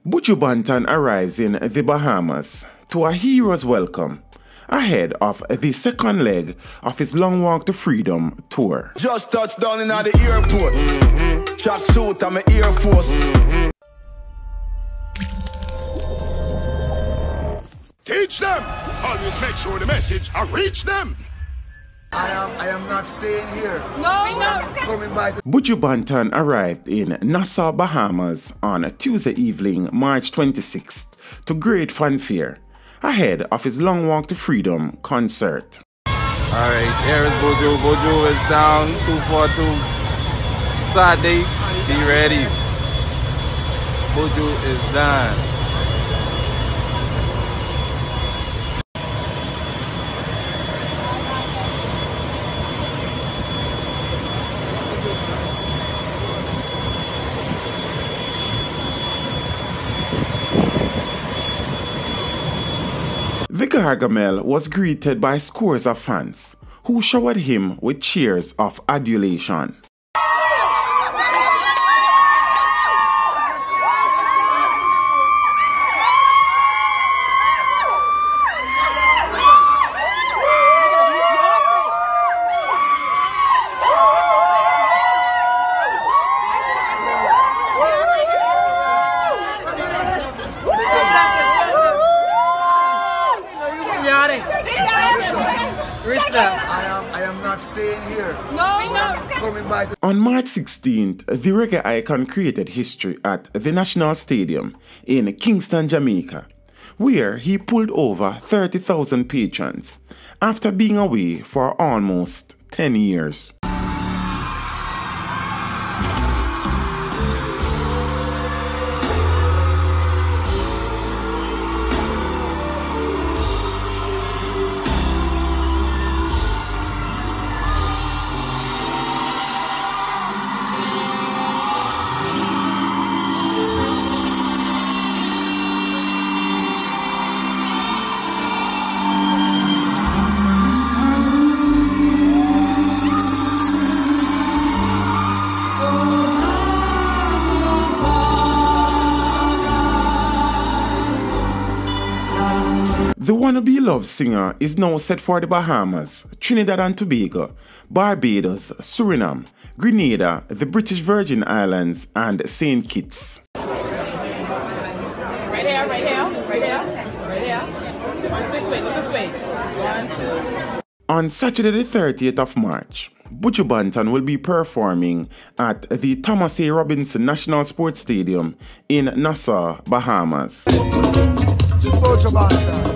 Buju Banton arrives in the Bahamas to a hero's welcome ahead of the second leg of his Long Walk to Freedom tour. Just touched down in the airport. Track suit and my Air Force. Teach them! Always make sure the message reach them! I am not staying here. No. Coming by. Buju Banton arrived in Nassau, Bahamas on Tuesday evening, March 26th to great fanfare ahead of his Long Walk to Freedom concert. Alright, here is Buju. Buju is down 242 Saturday. Be ready. Buju is done. The Gargamel was greeted by scores of fans who showered him with cheers of adulation. I am not staying here. No. Coming by. On March 16th, the reggae icon created history at the National Stadium in Kingston, Jamaica, where he pulled over 30,000 patrons after being away for almost 10 years. The wannabe love singer is now set for the Bahamas, Trinidad and Tobago, Barbados, Suriname, Grenada, the British Virgin Islands, and St. Kitts. Right here. This way. 1, 2. On Saturday the 30th of March, Buju Banton will be performing at the Thomas A. Robinson National Sports Stadium in Nassau, Bahamas. Buju Banton.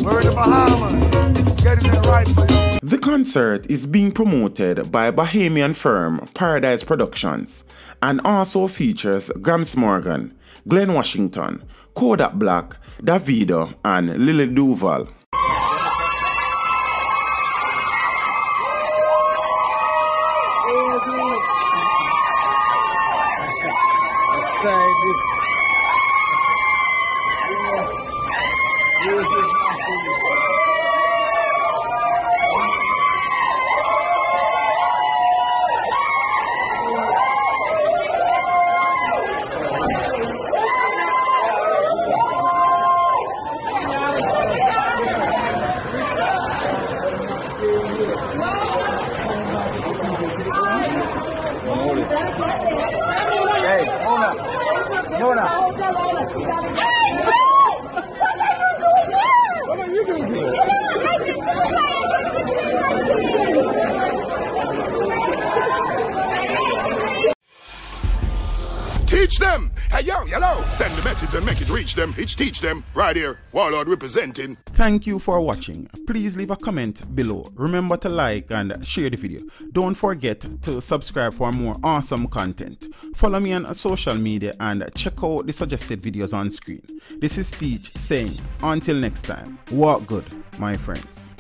We're in the Bahamas. Getting it right for you. The concert is being promoted by Bahamian firm Paradise Productions and also features Gramps Morgan, Glenn Washington, Kodak Black, Davido, and Lily Duval. Teach them! Hey, yo, send the message and make it reach them. It's teach them. Right here, Warlord representing. Thank you for watching. Please leave a comment below. Remember to like and share the video. Don't forget to subscribe for more awesome content. Follow me on social media and check out the suggested videos on screen. This is Teach saying, until next time, walk good, my friends.